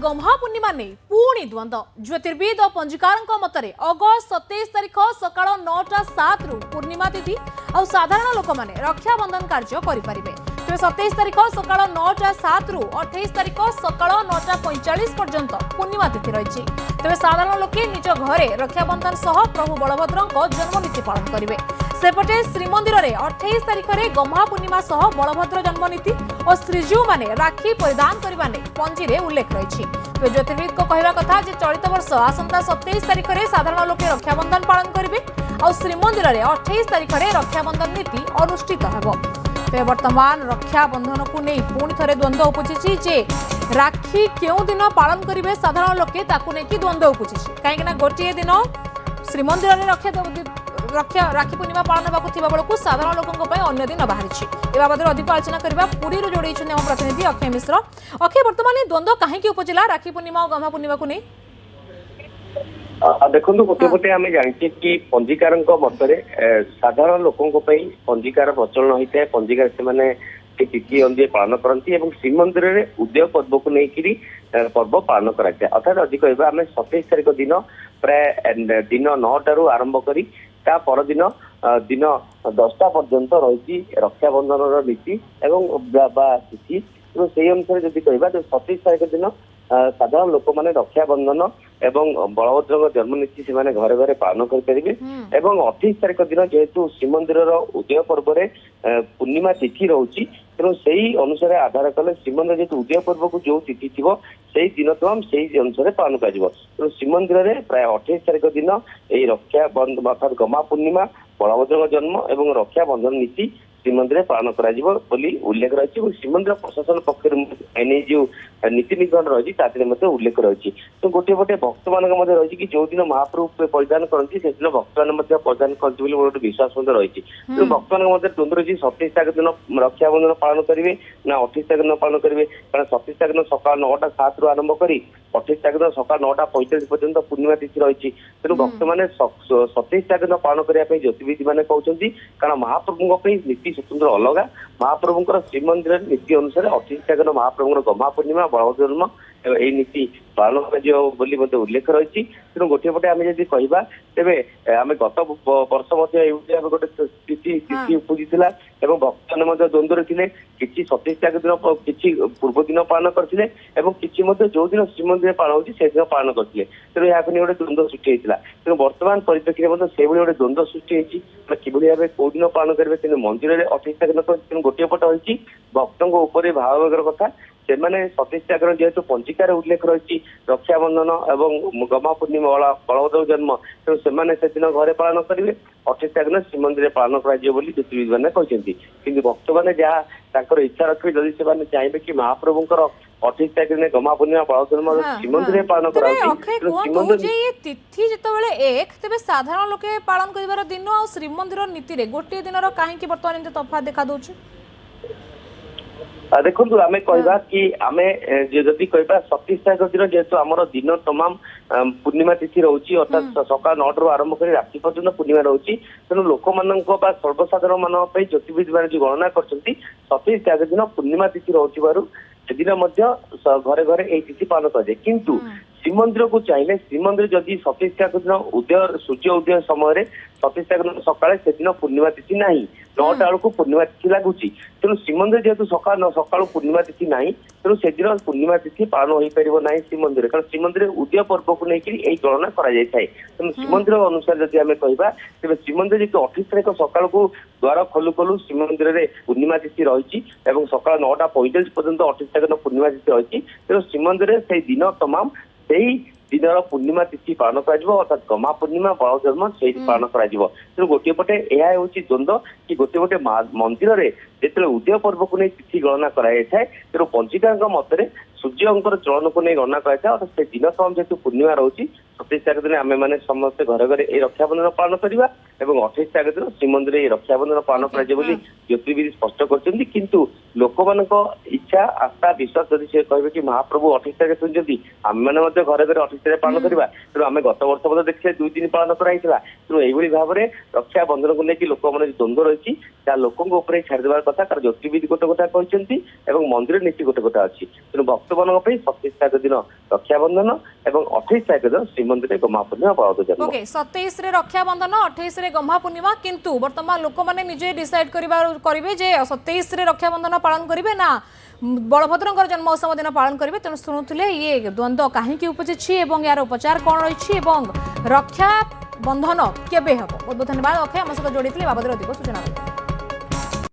गम्हा पूर्णिमा नहीं पुणी द्वंद्व ज्योतिर्विद और पंजीकार मतरे अगस्त 27 तारिख सकाळ 9:07 रु पूर्णिमा तिथि और साधारण लोक माने रक्षाबंधन कार्य करें। तेज 27 तारिख सकाळ 9:07 रु 28 तारिख सकाळ 9:45 पर्यंत पूर्णिमा तिथि रही। तेज साधारण लोके निज घरे रक्षाबंधन सह प्रभु बलभद्र जन्मनीति पालन करेंगे। सेपटे श्रीमंदिर में 28 तारिख में गम्हा पूर्णिमा सह बलभद्र जन्मनीति और श्रीजीव माने राखी परिधान करने नहीं पंजी में उल्लेख रही। तो ज्योतिर्विद को कहवा कथा चलित वर्ष आसंता 27 तारिख में साधारण लोके रक्षाबंधन पालन करेंगे और श्रीमंदिर में 28 तारिख में रक्षाबंधन नीति अनुष्ठित हो। वर्तमान रक्षाबंधन को नहीं पुणी थे द्वंद्व उपजी जे राखी क्यों दिन पालन करेंगे साधारण लोके ताकि द्वंद्व उपजी कहीं गोटे दिन श्रीमंदिर में राखी पूर्णिमा पालन होगा बेलू साधारण लोकों अन्य दिन बाहरी। ए बाबद अधिक आलोचना करबा पुरी जोड़ी आम प्रतिनिधि अक्षय मिश्र। अक्षय वर्तमान द्वंद्व कहीं उपजिला राखी पूर्णिमा और गम्हा पूर्णिमा को नहीं देखो गोटे गोटे आम जाने कि पंजीकार मतरे साधारण लोकों पंजीकार प्रचलन होता है। पंजीकार से तिथि अनुଯାୟୀ पालन करती श्रीमंदिर में उदय पर्व को लेकिन पर्व पालन कराए। अर्थात अधिक कहवा आम 27 तारिख दिन प्राय दिन 9 आरंभ करी ता परदिन दिन 10टा पर्यंत रही रक्षाबंधन नीति तिथि। तो से अनुसार जब कहवा 27 तारिख दिन साधारण लोक मैंने रक्षाबंधन एवं बलभद्र जन्मनीति से घरे घरे पालन करेंगे। 28 तारिख दिन जेहेतु श्रीमंदिर उदय पर्व पूर्णिमा तिथि रोचे तेणु से अनुसार आधार कले श्रीमंदिर जेहतु उदय पर्व को जो तिथि थी से दिन तमाम से अनुसार पालन कर तेणु श्रीमंदिर में प्राय 28 तारिख दिन यही रक्षाबंधन अर्थात गम्हा पूर्णिमा बलभद्र जन्म एवं रक्षाबंधन नीति श्रीमंदिर पालन कर उल्लेख रही। श्रीमंदिर प्रशासन पक्ष एने जो नीति निगम रही उल्लेख रही। तो गोटे गोटे भक्त मान रही कि जो दिन महाप्रभु परिधान करती से दिन भक्त मैंने परिधान करते गोटे विश्वास रही। तो भक्त मान द्वंद्व रही 27 तारिख दिन रक्षाबंधन पालन करेंगे ना 28 तारिख दिन पालन करेंगे कारण 27 तारिख दिन सकाल 9:07 रु आरंभ कर 28 तारिख दिन सकाल 9:45 पर्यंत पूर्णिमा तिथि रही। तेणु भक्त मैंने 27 तारिख दिन पालन करने ज्योतिर्विद मैंने कहते कारण महाप्रभु नीति स्वतंत्र अलग महाप्रभुଙ୍କର श्रीमंदिर नीति अनुसार 28 तारिख महाप्रभुଙ୍କର गम्हा पूर्णिमा बलभद्र जन्म यही नीति पालन कर उल्लेख रही। तेणु गोटे पटे आम जब कह तेरे आम गत वर्ष गोटे स्थिति उपजिला भक्त मैंने द्वंद्व थे कि 27 तारिख दिन कि पूर्व दिन पालन करते कि जो दिन श्रीमंदिर पालन होती से दिन पालन करते। तेणु यहाँ गोटे द्वंद्व सृष्टि होता। तेणु वर्तमान परिप्रेक्षी से गोटे द्वंद्व सृष्टि होती कि भाव कौ दिन पालन करेंगे तेणु मंदिर में 28 तारिख तेणु गोटे पट रही भक्तों भावावेगर कथा से 27 तारिख जेहेतु पंचिकार उल्लेख रही रक्षाबंधन एवं गम्हा पूर्णिमा बलभद्र जन्म तेणु से दिन घरे पालन करेंगे 28 तारिख दिन श्रीमंदिर पालन कर ज्योतिर्विद मैंने कहते कि भक्त मैंने जहाँ इच्छा रखिए जदि से चाहिए कि महाप्रभुଙ୍କର 28 तारिख दिन गम्हा पूर्णिमा बलभद्र जन्म श्रीमंदिर पालन कराई तिथि जितेबाला एक तेज साधारण लोके पालन कर दिन और श्रीमंदिर नीति रे गोटे दिन कहीं बर्तमान तफात देखा दौर देखो आम कहवा कि आम जदि कहवा 27 तारिख दिन जेहेतु आम दिन तमाम पूर्णिमा तिथि रोचे अर्थात सकाल 9 रु आरंभ कर राति पर्यटन पूर्णिमा रोचे तेणु लोक मान सर्वसाधारण मान ज्योतिर्विद मैंने जो गणना कर 27 तारिख दिन पूर्णिमा तिथि रोचे से दिन घरे घरे यही तिथि पालन करे। किंतु श्रीमंदिर को चाहिए श्रीमंदिर जदि 27 तारिख दिन उदय सूर्य उदय समय 27 तारिख दिन सकाଳେ से दिन पूर्णिमा तिथि ना 9टा बेलू पूर्णिमा तिथि लगुच तेणु श्रीमंदिर जेहेतु सका पूर्णिमा तिथि ना तेणु से दिन पूर्णिमा तिथि पालन हो पार ना श्रीमंदिर कारण श्रीमंदिर उदय पर्व को लेकिन यही गणना कराए तेणु श्रीमंदिर अनुसार जब आम कहवा तेज श्रीमंदिर जो 28 तारिख सकाल को द्वार खोलू खोलू श्रीमंदिर में पूर्णिमा तिथि रही सकाल 9:45 पर्यंत 28 तारिख पूर्णिमा तिथि रही तेणु श्रीमंदिर से दिन तमाम से दिन पूर्णिमा तिथि पालन कर गम्हा पूर्णिमा बलभद्र जन्म से पालन कर तेणु गोटे पटे यह हूँ द्वंद्व कि गोटे गोटे मंदिर में जो उदय पर्व को नहीं तिथि गणना कराए तेणु पंचिका मतरे सूर्यंकर चलन को नहीं गणना कराए अर्थात से दिन तमाम जेहतु पूर्णिमा रोचे 27 ତାରିଖ ଦିନ ଆମେ ମାନେ ସମସ୍ତେ ଘରେ ଘରେ ଏଇ ରକ୍ଷାବନ୍ଧନ ପାଳନ କରିବା ଏବଂ 28 ତାରିଖ ଦିନ ଶ୍ରୀମନ୍ଦିରରେ ଏଇ ରକ୍ଷାବନ୍ଧନ ପାଳନ କରାଯିବ ବୋଲି ଜ୍ୟୋତିର୍ବିଦ ସ୍ପଷ୍ଟ କରିଛନ୍ତି। କିନ୍ତୁ ଲୋକମାନଙ୍କ ଇଚ୍ଛା ଆସ୍ଥା ବିଶ୍ୱାସ ଯଦି ସେ କହିବେ କି ମହାପ୍ରଭୁ 28 ତାରିଖ ଶୁଣିଛନ୍ତି ଆମେମାନେ ମଧ୍ୟ ଘରେ ଘରେ 28 ତାରିଖ ପାଳନ କରିବା, ତେଣୁ ଆମେ ଗତ ବର୍ଷ ମଧ୍ୟ ଦେଖିଲେ 2 ଦିନ ପାଳନ କରାଯାଇଥିଲା। ତେଣୁ ଏଇଭଳି ଭାବରେ ରକ୍ଷାବନ୍ଧନକୁ ନେଇକି ଲୋକମାନେ ଦ୍ୱନ୍ଦ୍ୱ ରହିଛି ତାହା ଲୋକଙ୍କ ଉପରେ ଛାଡ଼ିଦେବାର କଥା, କାରଣ ଜ୍ୟୋତିର୍ବିଦ ଗୋଟେ କଥା କହିଛନ୍ତି ଏବଂ ମନ୍ଦିର ନୀତି ଗୋଟେ କଥା ଅଛି। ତେଣୁ ଭକ୍ତମାନଙ୍କ ପାଇଁ 27 ତାରିଖ ଦିନ ରକ୍ଷାବନ୍ଧନ ଏବଂ 28 ତାରିଖ ଦିନ ଶ୍ରୀମନ୍ଦିରରେ ଗହ୍ମା ପୂର୍ଣ୍ଣିମା ପାଳନ ଜନ୍ମ। ओके 27 रे रक्षाबंधन 28 रे गम्हा पूर्णिमा किंतु वर्तमान लोक माने निजे डिसाइड करिवे जे 27 रे रक्षाबंधन पालन करिवे ना बलभद्रंकर जन्मोत्सव दिन पालन करिवे। तेणु शुणुथिले ये द्वंद्व काहेकि उपजिछि एवं यार उपचार कोन रहिछि एवं रक्षा बंधन केबे हबो। बहुत बहुत धन्यवाद अक्षय हम सहित जोड़ीथिले बाबदरे अधिक सूचना।